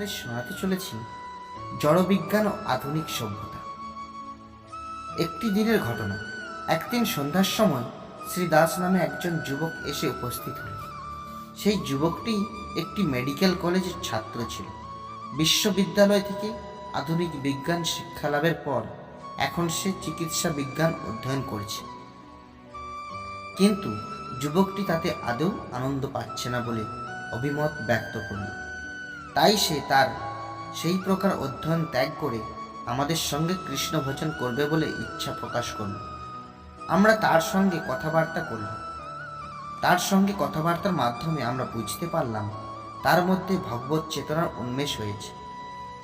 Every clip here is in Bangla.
আপনাদের শোনাতে চলেছি জড়বিজ্ঞান ও আধুনিক সভ্যতা। একটি দিনের ঘটনা। একদিন সন্ধ্যার সময় শ্রী দাস নামে একজন যুবক এসে উপস্থিত হলেন। সেই যুবকটি একটি মেডিকেল কলেজের ছাত্র ছিল। বিশ্ববিদ্যালয় থেকে আধুনিক বিজ্ঞান শিক্ষা লাভের পর এখন সে চিকিৎসা বিজ্ঞান অধ্যয়ন করছে। কিন্তু যুবকটি তাতে আদৌ আনন্দ পাচ্ছে না বলে অভিমত ব্যক্ত করল। তাই সে তার সেই প্রকার অধ্যয়ন ত্যাগ করে আমাদের সঙ্গে কৃষ্ণ ভজন করবে বলে ইচ্ছা প্রকাশ করল। আমরা তার সঙ্গে কথাবার্তা করলাম। তার সঙ্গে কথাবার্তার মাধ্যমে আমরা বুঝতে পারলাম তার মধ্যে ভগবত চেতনার উন্মেষ হয়েছে।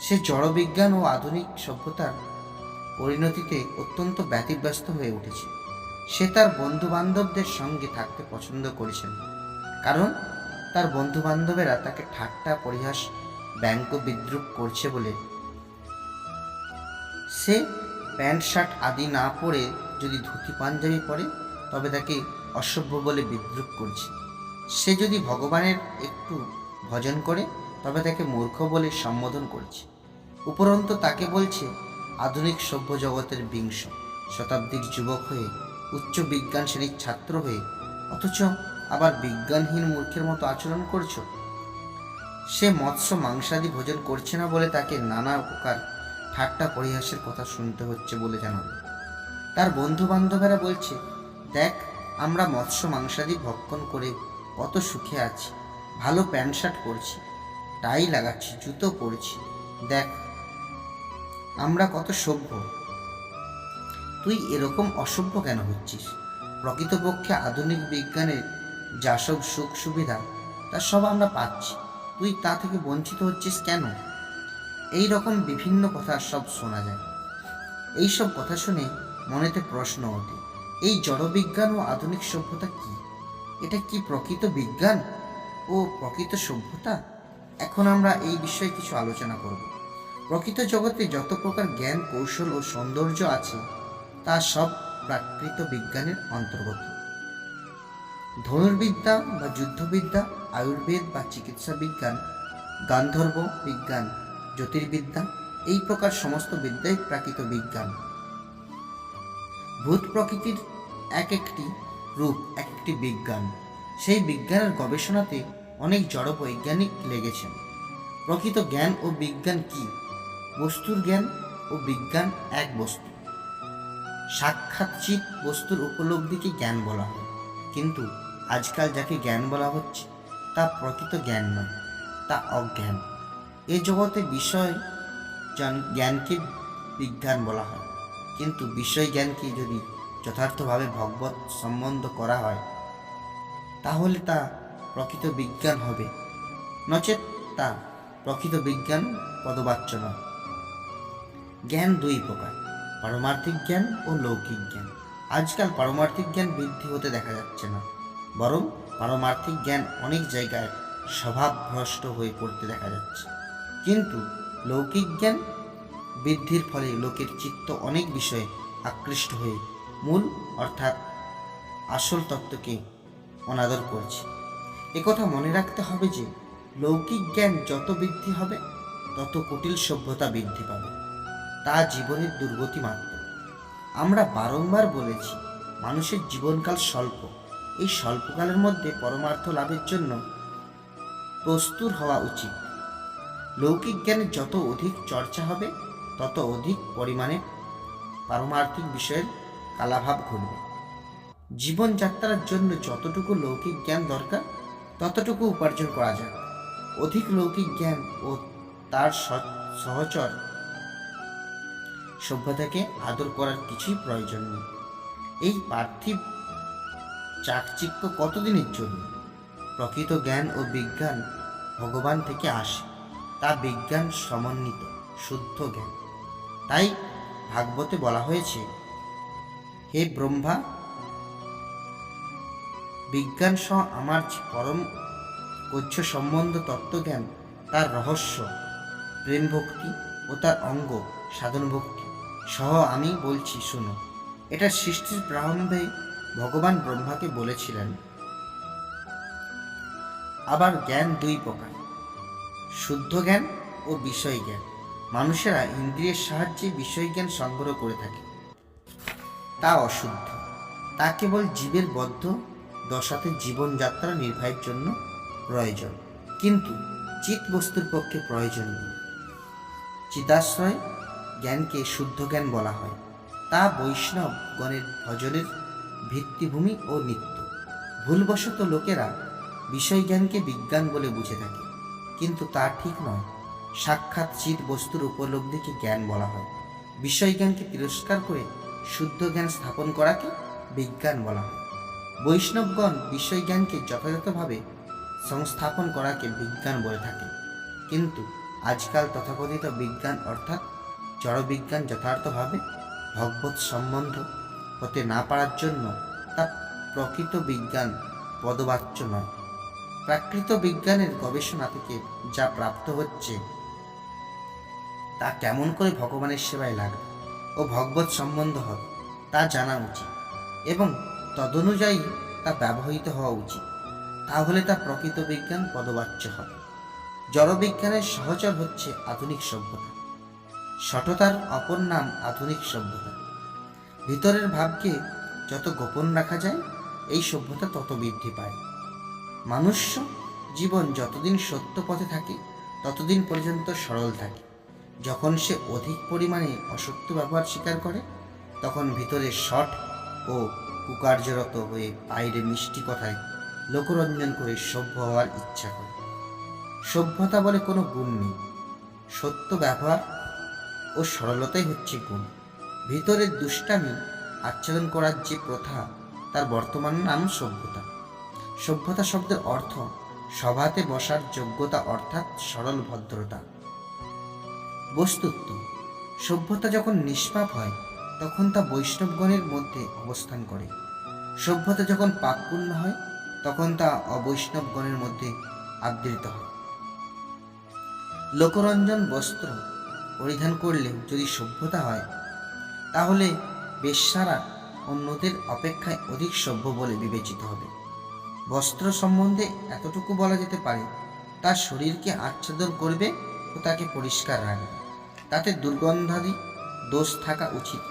সে জড়বিজ্ঞান ও আধুনিক সভ্যতার পরিণতিতে অত্যন্ত ব্যতিব্যস্ত হয়ে উঠেছে। সে তার বন্ধু বান্ধবদের সঙ্গে থাকতে পছন্দ করেছেন, কারণ তার বন্ধু বান্ধবেরা তাকে ঠাট্টা পরিহাস ব্যঙ্গ বিদ্রুপ করছে বলে। সে প্যান্ট শার্ট আদি না পরে যদি ধুতি পাঞ্জাবি পরে তবে তাকে অসভ্য বলে বিদ্রুপ করছে। সে যদি ভগবানের একটু ভজন করে তবে তাকে মূর্খ বলে সম্বোধন করছে। উপরন্তু তাকে বলছে আধুনিক সভ্য জগতের বিংশ শতাব্দীর যুবক হয়ে, উচ্চ বিজ্ঞান শ্রেণীর ছাত্র হয়ে, অথচ আবার বিজ্ঞানহীন মূর্খের মতো আচরণ করছো। সে মৎস্য মাংসাদি ভোজন করছে না বলে তাকে নানা প্রকার ঠাট্টা পরিহাসের কথা শুনতে হচ্ছে বলে জানাল। তার বন্ধু বান্ধবেরা বলছে, দেখ আমরা মৎস্য মাংসাদি ভক্ষণ করে কত সুখে আছি, ভালো প্যান্ট শার্ট পরছি, টাই লাগাচ্ছি, জুতো পরছি, দেখ আমরা কত সভ্য। তুই এরকম অসভ্য কেন হচ্ছিস? প্রকৃতপক্ষে আধুনিক বিজ্ঞানের যা সব সুখ সুবিধা তা সব আমরা পাচ্ছি, তুই তা থেকে বঞ্চিত হচ্ছিস কেন? এই রকম বিভিন্ন কথা সব শোনা যায়। এই সব কথা শুনে মনেতে প্রশ্ন ওঠে, এই জড়বিজ্ঞান ও আধুনিক সভ্যতা কি? এটা কি প্রকৃত বিজ্ঞান ও প্রকৃত সভ্যতা? এখন আমরা এই বিষয়ে কিছু আলোচনা করব। প্রকৃত জগতে যত প্রকার জ্ঞান কৌশল ও সৌন্দর্য আছে তা সব প্রাকৃত বিজ্ঞানের অন্তর্গত। ধনুর্বিদ্যা বা যুদ্ধবিদ্যা, আয়ুর্বেদ বা চিকিৎসা বিজ্ঞান, গান্ধর্ব বিজ্ঞান, জ্যোতির্বিদ্যা, এই প্রকার সমস্ত বিদ্যাই প্রাকৃত বিজ্ঞান। ভূত প্রকৃতির এক একটি রূপ, এক একটি বিজ্ঞান। সেই বিজ্ঞানের গবেষণাতে অনেক জড় বৈজ্ঞানিক লেগেছেন। প্রকৃত জ্ঞান ও বিজ্ঞান কি? বস্তুর জ্ঞান ও বিজ্ঞান এক বস্তু। সাক্ষাৎচিত বস্তুর উপলব্ধিকে জ্ঞান বলা হয়, কিন্তু আজকাল যাকে জ্ঞান বলা হচ্ছে তা প্রকৃত জ্ঞান নয়, তা অজ্ঞান। এ জগতে বিষয় জ্ঞানকে বিজ্ঞান বলা হয়, কিন্তু বিষয় জ্ঞানকে যদি যথার্থভাবে ভগবত সম্বন্ধ করা হয় তাহলে তা প্রকৃত বিজ্ঞান হবে, নচেৎ তা প্রকৃত বিজ্ঞান পদবাচ্য নয়। জ্ঞান দুই প্রকার, পারমার্থিক জ্ঞান ও লৌকিক জ্ঞান। আজকাল পারমার্থিক জ্ঞান বৃদ্ধি হতে দেখা যাচ্ছে না, বরং পারমার্থিক জ্ঞান অনেক জায়গায় স্বভাবভ্রষ্ট হয়ে পড়তে দেখা যাচ্ছে। কিন্তু লৌকিক জ্ঞান বৃদ্ধির ফলে লোকের চিত্ত অনেক বিষয়ে আকৃষ্ট হয়ে মূল অর্থাৎ আসল তত্ত্বকে অনাদর করছে। একথা মনে রাখতে হবে যে লৌকিক জ্ঞান যত বৃদ্ধি হবে তত কুটিল সভ্যতা বৃদ্ধি পাবে, তা জীবনের দুর্গতি মাত্র। আমরা বারংবার বলেছি মানুষের জীবনকাল স্বল্প। এই স্বল্পকালের মধ্যে পরমার্থ লাভের জন্য প্রস্তুত হওয়া উচিত। লৌকিক জ্ঞানের যত অধিক চর্চা হবে তত অধিক পরিমাণে পারমার্থিক বিষয়ের কালাভাব ঘটবে। জীবনযাত্রার জন্য যতটুকু লৌকিক জ্ঞান দরকার ততটুকু উপার্জন করা যায়। অধিক লৌকিক জ্ঞান ও তার সহচর সভ্যতাকে আদর করার কিছুই প্রয়োজন নেই। এই পার্থিব চাকচিক্য কতদিনের জন্য? প্রকৃত জ্ঞান ও বিজ্ঞান ভগবান থেকে আসে, তা বিজ্ঞান সমন্বিত শুদ্ধ জ্ঞান। তাই ভাগবতে বলা হয়েছে, হে ব্রহ্মা, বিজ্ঞান সহ আমার যে পরম কচ্ছ সম্বন্ধ তত্ত্বজ্ঞান, তার রহস্য প্রেম ভক্তি ও তার অঙ্গ সাধন ভক্তি সহ আমি বলছি, শুনো। এটা সৃষ্টির প্রারম্ভে ভগবান ব্রহ্মাকে বলেছিলেন। আবার জ্ঞান দুই প্রকার, শুদ্ধ জ্ঞান ও ও বিষয় জ্ঞান। মানুষেরা ইন্দ্রিয়ের সাহায্যে বিষয় জ্ঞান সংগ্রহ করে থাকে, তা অশুদ্ধ। তা কেবল জীবের বদ্ধ দশাতে জীবনযাত্রা নির্বাহের জন্য প্রয়োজন, কিন্তু চিৎ বস্তুর পক্ষে প্রয়োজন নেই। চিদাশ্রয় জ্ঞানকে শুদ্ধ জ্ঞান বলা হয়। তা বৈষ্ণব গণের ভজনের ভিত্তিভূমি ও নিত্য। ভুলবশত লোকেরা বিষয় জ্ঞানকে বিজ্ঞান বলে বুঝে থাকে, কিন্তু তা ঠিক নয়। সাক্ষাৎ চিৎ বস্তুর উপলব্ধিকে জ্ঞান বলা হয়। বিষয় জ্ঞানকে তিরস্কার করে শুদ্ধ জ্ঞান স্থাপন করাকে বিজ্ঞান বলা হয়। বৈষ্ণবগণ বিষয় জ্ঞানকে যথাযথভাবে সংস্থাপন করাকে বিজ্ঞান বলে থাকে, কিন্তু আজকাল তথাকথিত বিজ্ঞান অর্থাৎ জড়বিজ্ঞান যথার্থভাবে ভগবৎ সম্বন্ধ হতে না পারার জন্য তা প্রকৃত বিজ্ঞান পদবাচ্য নয়। প্রাকৃত বিজ্ঞানের গবেষণা থেকে যা প্রাপ্ত হচ্ছে তা কেমন করে ভগবানের সেবায় লাগবে ও ভগবৎ সম্বন্ধ হবে তা জানা উচিত, এবং তদনুযায়ী তা ব্যবহৃত হওয়া উচিত। তাহলে তা প্রকৃত বিজ্ঞান পদবাচ্য হবে। জড়বিজ্ঞানের সহচর হচ্ছে আধুনিক সভ্যতা। সঠতার অপর নাম আধুনিক সভ্যতা। ভিতরের ভাবকে যত গোপন রাখা যায়, এই সভ্যতা তত বৃদ্ধি পায়। মানুষ্য জীবন যতদিন সত্য পথে থাকে ততদিন পর্যন্ত সরল থাকে। যখন সে অধিক পরিমাণে অসত্য ব্যবহার স্বীকার করে, তখন ভিতরে শঠ ও কুকার্যরত হয়ে বাইরে মিষ্টি কথায় লোকরঞ্জন করে সভ্য হওয়ার ইচ্ছা করে। সভ্যতা বলে কোনো গুণ নেই। সত্য ব্যবহার ও সরলতাই হচ্ছে গুণ। ভিতরের দুষ্টামি আচরণ করার যে প্রথা, তার বর্তমান নাম সভ্যতা। সভ্যতা শব্দের অর্থ সভাতে বসার যোগ্যতা, অর্থাৎ সরল ভদ্রতা। বস্তুত সভ্যতা যখন নিষ্পাপ হয় তখন তা বৈষ্ণবগণের মধ্যে অবস্থান করে। সভ্যতা যখন পাপপূর্ণ হয় তখন তা অবৈষ্ণবগণের মধ্যে আবৃত হয়। লোকরঞ্জন বস্ত্র পরিধান করলে যদি সভ্যতা হয়, তাহলে বেশ্যারা অন্যদের অপেক্ষায় অধিক সভ্য বলে বিবেচিত হবে। বস্ত্র সম্বন্ধে এতটুকু বলা যেতে পারে, তার শরীরকে আচ্ছাদন করবে ও তাকে পরিষ্কার রাখবে, তাতে দুর্গন্ধাদি দোষ থাকা উচিত।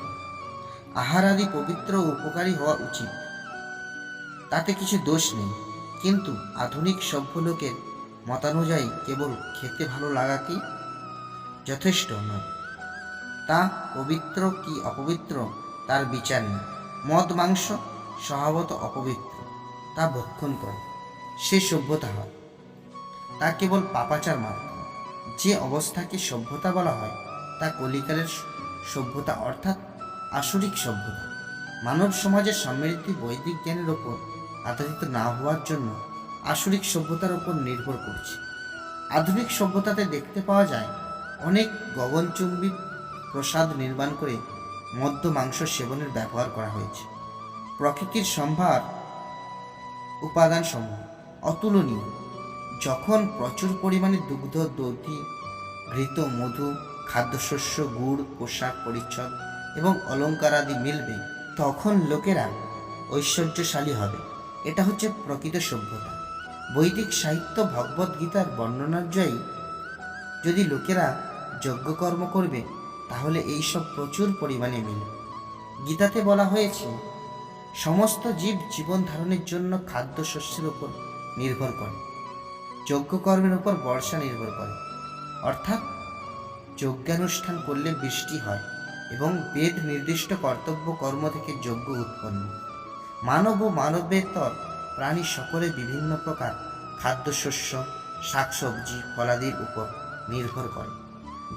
আহারাদি পবিত্র ও উপকারী হওয়া উচিত, তাতে কিছু দোষ নেই। কিন্তু আধুনিক সভ্য লোকের মতানুযায়ী কেবল খেতে ভালো লাগাকেই যথেষ্ট নয়। তা পবিত্র কি অপবিত্র তার বিচার নেই। মদ মাংস স্বভাবত অপবিত্র, তা ভক্ষণ করে সে সভ্যতা হয়, তা কেবল পাপাচার মাত্র। যে অবস্থাকে সভ্যতা বলা হয় তা কলিকালের সভ্যতা, অর্থাৎ আসরিক সভ্যতা। মানব সমাজের সমৃদ্ধি বৈদিক জ্ঞানের ওপর আধারিত না হওয়ার জন্য আসরিক সভ্যতার ওপর নির্ভর করছে। আধুনিক সভ্যতাতে দেখতে পাওয়া যায় অনেক গগনচুম্বী প্রসাদ নির্মাণ করে মদ্য মাংস সেবনের ব্যবহার করা হয়েছে। প্রকৃতির সম্ভার উপাদান সমূহ অতুলনীয়। যখন প্রচুর পরিমাণে দুগ্ধ, দধি, ঘৃত, মধু, খাদ্যশস্য, গুড়, পোশাক পরিচ্ছদ এবং অলঙ্কার আদি মিলবে, তখন লোকেরা ঐশ্বর্যশালী হবে। এটা হচ্ছে প্রকৃত সভ্যতা। বৈদিক সাহিত্য ভগবদ গীতার বর্ণনানুযায়ী যদি লোকেরা যজ্ঞকর্ম করবে, তাহলে এইসব প্রচুর পরিমাণে মিলবে। গীতাতে বলা হয়েছে, সমস্ত জীব জীবন ধারণের জন্য খাদ্যশস্যের উপর নির্ভর করে, যজ্ঞকর্মের উপর বর্ষা নির্ভর করে। অর্থাৎ যজ্ঞানুষ্ঠান করলে বৃষ্টি হয় এবং বেদ নির্দিষ্ট কর্তব্য কর্ম থেকে যজ্ঞ উৎপন্ন। মানব ও মানবেতর প্রাণী সকলে বিভিন্ন প্রকার খাদ্যশস্য, শাকসবজি, ফলাদির উপর নির্ভর করে।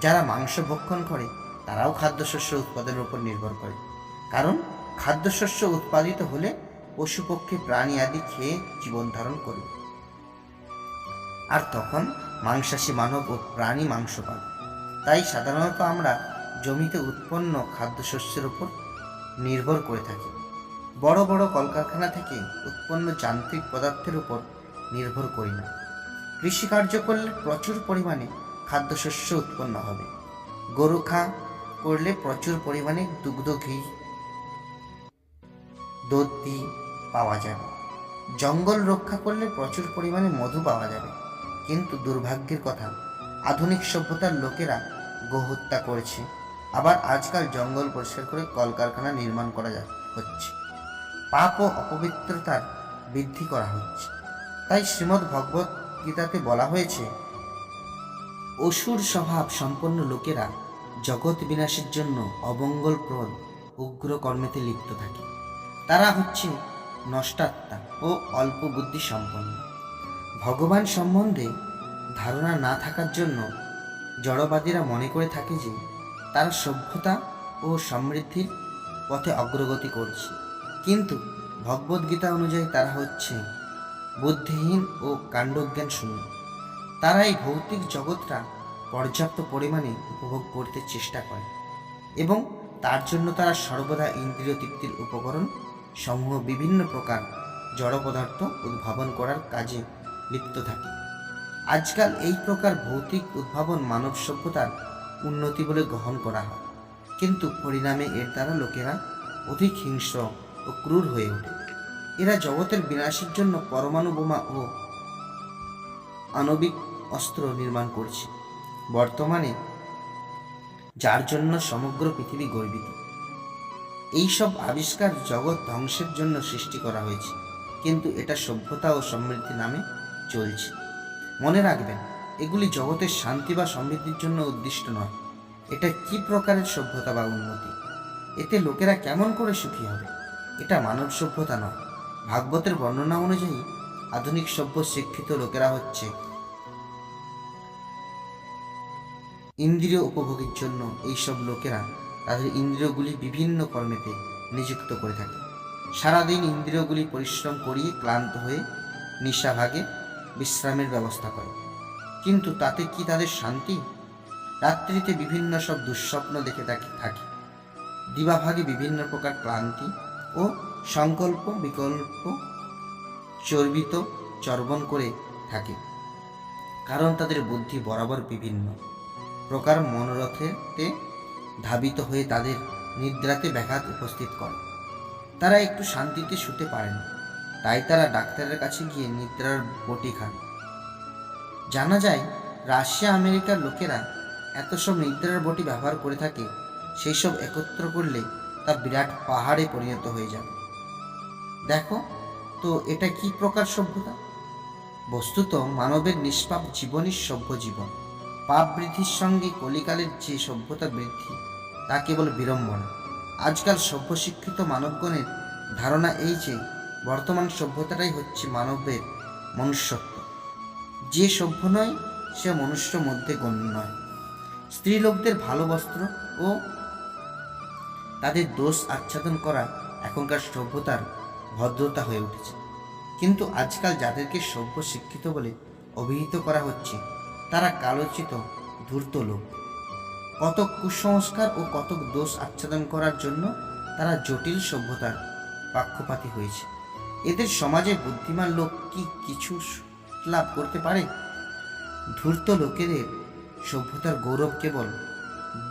যারা মাংস ভক্ষণ করে তারাও খাদ্যশস্য উৎপাদনের উপর নির্ভর করে, কারণ খাদ্যশস্য উৎপাদিত হলে পশুপক্ষী প্রাণী আদি খেয়ে জীবন ধারণ করবে, আর তখন মাংসাশী মানব ও প্রাণী মাংস পাবে। তাই সাধারণত আমরা জমিতে উৎপন্ন খাদ্যশস্যের উপর নির্ভর করে থাকি। বড় বড় কলকারখানা থেকে উৎপন্ন যান্ত্রিক পদার্থের উপর নির্ভর করি না। কৃষিকার্য করলে প্রচুর পরিমাণে খাদ্যশস্য উৎপন্ন হবে। গরু করলে প্রচুর পরিমাণে দুগ্ধ, ঘি, দধি পাওয়া যাবে। জঙ্গল রক্ষা করলে প্রচুর পরিমাণে মধু পাওয়া যাবে। কিন্তু দুর্ভাগ্যের কথা, আধুনিক সভ্যতার লোকেরা গোহত্যা করেছে, আবার আজকাল জঙ্গল পরিষ্কার করে কলকারখানা নির্মাণ করা হচ্ছে। পাপ ও অপবিত্রতার বৃদ্ধি করা হচ্ছে। তাই শ্রীমদ্ ভগবত গীতাতে বলা হয়েছে, অসুর স্বভাব সম্পন্ন লোকেরা জগৎ বিনাশের জন্য অমঙ্গলপ্রদ উগ্র কর্মেতে লিপ্ত থাকে। তারা হচ্ছে নষ্টাত্মা ও অল্প বুদ্ধি সম্পন্ন। ভগবান সম্বন্ধে ধারণা না থাকার জন্য জড়বাদীরা মনে করে থাকে যে তারা সভ্যতা ও সমৃদ্ধির পথে অগ্রগতি করছে, কিন্তু ভগবদ্গীতা অনুযায়ী তারা হচ্ছে বুদ্ধিহীন ও কাণ্ডজ্ঞান শূন্য। তারা এই ভৌতিক জগৎটা পর্যাপ্ত পরিমাণে উপভোগ করতে চেষ্টা করে এবং তার জন্য তারা সর্বদা ইন্দ্রিয় তৃপ্তির উপকরণ সমূহ বিভিন্ন প্রকার জড় পদার্থ উদ্ভাবন করার কাজে লিপ্ত থাকে। আজকাল এই প্রকার ভৌতিক উদ্ভাবন মানব সভ্যতার উন্নতি বলে গ্রহণ করা হয়, কিন্তু পরিণামে এর দ্বারা লোকেরা অধিক হিংস্র ও ক্রূর হয়ে ওঠে। এরা জগতের বিনাশের জন্য পরমাণু বোমা ও আণবিক অস্ত্র নির্মাণ করছে বর্তমানে, যার জন্য সমগ্র পৃথিবী গর্বিত। এইসব আবিষ্কার জগৎ ধ্বংসের জন্য সৃষ্টি করা হয়েছে, কিন্তু এটা সভ্যতা ও সমৃদ্ধি নামে চলছে। মনে রাখবেন, এগুলি জগতের শান্তি বা সমৃদ্ধির জন্য উদ্দিষ্ট নয়। এটা কি প্রকারের সভ্যতা বা উন্নতি? এতে লোকেরা কেমন করে সুখী হবে? এটা মানব সভ্যতা নয়। ভাগবতের বর্ণনা অনুযায়ী আধুনিক সভ্য শিক্ষিত লোকেরা হচ্ছে ইন্দ্রিয় উপভোগের জন্য এইসব লোকেরা তাদের ইন্দ্রিয়গুলি বিভিন্ন কর্মেতে নিযুক্ত করে থাকে। সারাদিন ইন্দ্রিয়গুলি পরিশ্রম করিয়ে ক্লান্ত হয়ে নিশাভাগে বিশ্রামের ব্যবস্থা করে, কিন্তু তাতে কি তাদের শান্তি? রাত্রিতে বিভিন্ন সব দুঃস্বপ্ন দেখে থাকে, দিবাভাগে বিভিন্ন প্রকার ক্লান্তি ও সংকল্প বিকল্প চর্বিত চর্বণ করে থাকে, কারণ তাদের বুদ্ধি বরাবর বিভিন্ন প্রকার মনোরথেতে ধাবিত হয়ে তাদের নিদ্রাতে ব্যাঘাত উপস্থিত করে। তারা একটু শান্তিতে শুতে পারে না, তাই তারা ডাক্তারের কাছে গিয়ে নিদ্রার বটি খান। জানা যায় রাশিয়া আমেরিকার লোকেরা এত সব নিদ্রার বটি ব্যবহার করে থাকে, সেই সব একত্র করলে তা বিরাট পাহাড়ে পরিণত হয়ে যাবে। দেখো তো এটা কি প্রকার সভ্যতা? বস্তুত মানবের নিষ্পাপ জীবনই সভ্য জীবন। পাপ বৃদ্ধির সঙ্গে কলিকালের যে সভ্যতা বৃদ্ধি, তা কেবল বিড়ম্বনা। আজকাল সভ্য শিক্ষিত মানবগণের ধারণা এই যে বর্তমান সভ্যতাটাই হচ্ছে মানবের মনুষ্যত্ব। যে সভ্য নয় সে মনুষ্য মধ্যে গণ্য নয়। স্ত্রীলোকদের ভালো বস্ত্র ও তাদের দোষ আচ্ছাদন করা এখনকার সভ্যতার ভদ্রতা হয়ে উঠেছে, কিন্তু আজকাল যাদেরকে সভ্য শিক্ষিত বলে অভিহিত করা হচ্ছে তারা কালোচিত ধূর্ত লোক। কত কুসংস্কার ও কত দোষ আচ্ছাদন করার জন্য তারা জটিল সভ্যতার পক্ষপাতী হয়েছে। এদের সমাজে বুদ্ধিমান লোক কি কিছু লাভ করতে পারে? ধূর্ত লোকেদের সভ্যতার গৌরব কেবল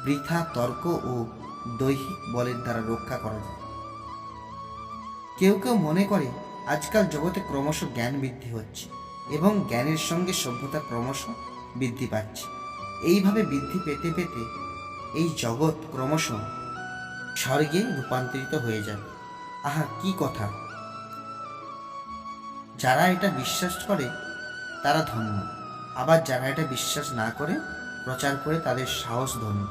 বৃথা তর্ক ও দৈহিক বলের দ্বারা রক্ষা করা যায়। কেউ কেউ মনে করে আজকাল জগতে ক্রমশ জ্ঞান বৃদ্ধি হচ্ছে এবং জ্ঞানের সঙ্গে সভ্যতা ক্রমশ বৃদ্ধি পাচ্ছে। এইভাবে বৃদ্ধি পেতে পেতে এই জগৎ ক্রমশ স্বর্গে রূপান্তরিত হয়ে যাবে। আহা, কি কথা! যারা এটা বিশ্বাস করে তারা ধন্য, আবার যারা এটা বিশ্বাস না করে প্রচার করে তাদের সাহস ধন্য।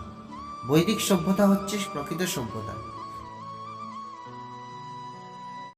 বৈদিক সভ্যতা হচ্ছে প্রকৃত সভ্যতা।